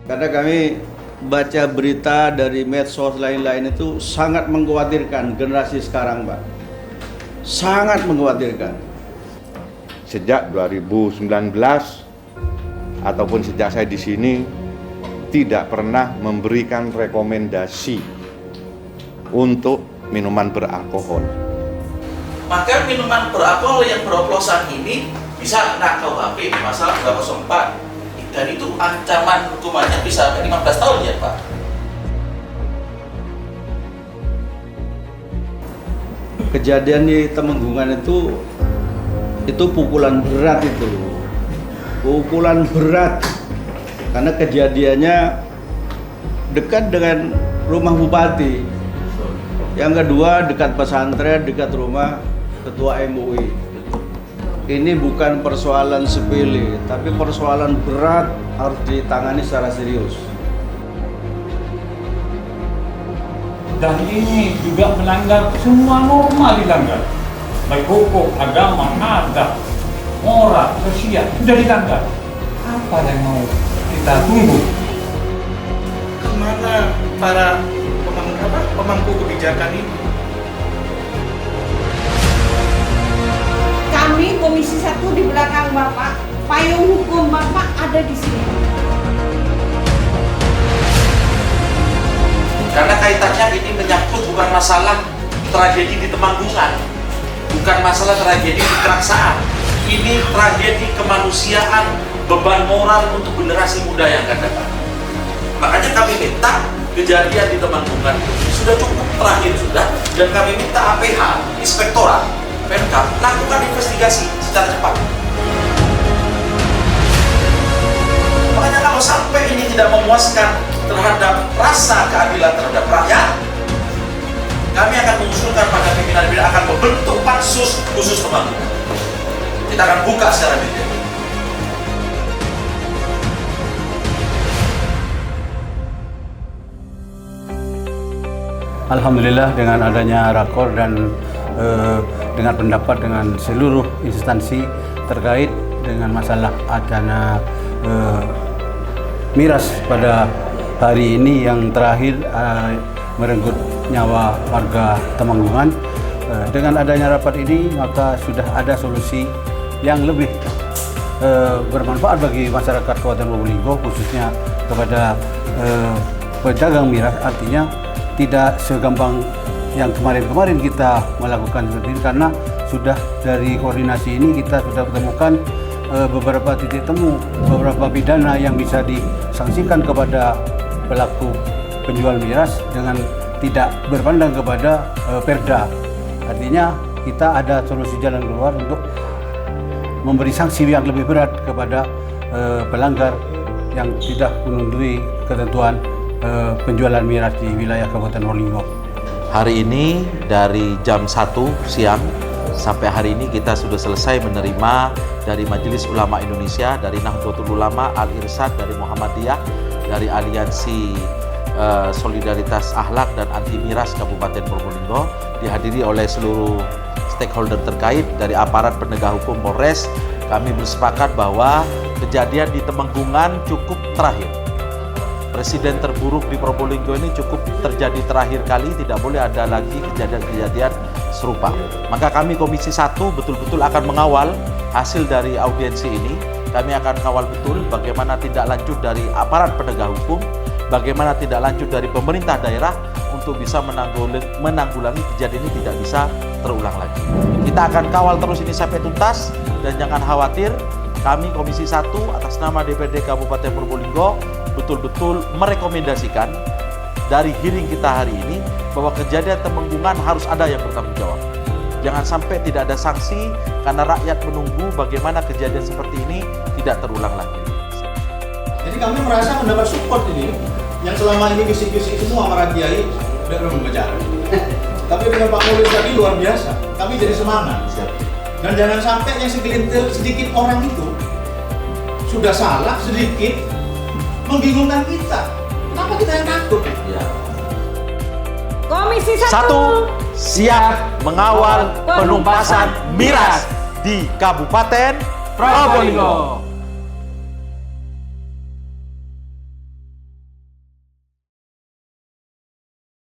Karena kami baca berita dari medsos lain-lain itu sangat mengkhawatirkan generasi sekarang, Pak. Sangat mengkhawatirkan. Sejak 2019 ataupun sejak saya di sini tidak pernah memberikan rekomendasi untuk minuman beralkohol. Maka minuman beralkohol yang beroplosan ini bisa kena KUHP pasal 304, dan itu ancaman hukumannya bisa sampai 15 tahun ya Pak. Kejadian di Temenggungan itu pukulan berat itu. Pukulan berat. Karena kejadiannya dekat dengan rumah bupati. Yang kedua dekat pesantren, dekat rumah ketua MUI. Ini bukan persoalan sepele, tapi persoalan berat, harus ditangani secara serius. Dan ini juga melanggar semua norma, dilanggar. Baik hukum, agama, adat, moral, sosial, sudah dilanggar. Apa yang mau kita tunggu? Kemana para pemangku kebijakan ini? Kami Komisi 1 di belakang Bapak, payung hukum Bapak ada di sini. Karena kaitannya ini menyangkut bukan masalah tragedi di Temanggungan, bukan masalah tragedi di Keraksaan. Ini tragedi kemanusiaan, beban moral untuk generasi muda yang akan datang. Makanya kami minta kejadian di Temanggungan sudah cukup terakhir sudah, dan kami minta APH, Inspektorat Pemkab, lakukan investigasi secara cepat. Makanya kalau sampai ini tidak memuaskan terhadap rasa keadilan terhadap rakyat, kami akan mengusulkan pada pimpinan akan membentuk pansus khusus Temanggungan. Kita akan buka secara detail. Alhamdulillah dengan adanya rakor dan dengan pendapat dengan seluruh instansi terkait dengan masalah adanya miras pada hari ini yang terakhir merenggut nyawa warga Temanggungan. Dengan adanya rapat ini maka sudah ada solusi yang lebih bermanfaat bagi masyarakat Kabupaten Probolinggo, khususnya kepada pedagang miras. Artinya tidak segampang yang kemarin-kemarin kita melakukan seperti ini, karena sudah dari koordinasi ini kita sudah menemukan beberapa titik temu, beberapa pidana yang bisa disangsikan kepada pelaku penjual miras dengan tidak berpandang kepada perda. Artinya kita ada solusi jalan keluar untuk memberi sanksi yang lebih berat kepada pelanggar yang tidak memenuhi ketentuan penjualan miras di wilayah Kabupaten Probolinggo. Hari ini dari jam 1 siang sampai hari ini kita sudah selesai menerima dari Majelis Ulama Indonesia, dari Nahdlatul Ulama, Al-Irsyad, dari Muhammadiyah, dari Aliansi Solidaritas Akhlak dan Anti Miras Kabupaten Probolinggo, dihadiri oleh seluruh stakeholder terkait dari aparat penegak hukum Polres. Kami bersepakat bahwa kejadian di Temanggungan cukup terakhir. Presiden terburuk di Probolinggo ini cukup terjadi terakhir kali, tidak boleh ada lagi kejadian-kejadian serupa. Maka kami Komisi 1 betul-betul akan mengawal hasil dari audiensi ini. Kami akan kawal betul bagaimana tindak lanjut dari aparat penegak hukum, bagaimana tindak lanjut dari pemerintah daerah untuk bisa menanggulangi kejadian ini tidak bisa terulang lagi. Kita akan kawal terus ini sampai tuntas, dan jangan khawatir, kami Komisi 1 atas nama DPRD Kabupaten Probolinggo betul-betul merekomendasikan dari hearing kita hari ini bahwa kejadian Temanggungan harus ada yang bertanggung jawab. Jangan sampai tidak ada sanksi karena rakyat menunggu bagaimana kejadian seperti ini tidak terulang lagi. Jadi kami merasa mendapat support ini, yang selama ini bisik-bisik semua para kiai udah membicara. Tapi dengan Pak Mulyo tadi luar biasa, kami jadi semangat. Dan jangan sampai yang segelintir sedikit orang itu sudah salah sedikit membingungkan kita. Kenapa kita yang takut? Ya. Komisi 1 siap mengawal penumpasan miras di Kabupaten Probolinggo.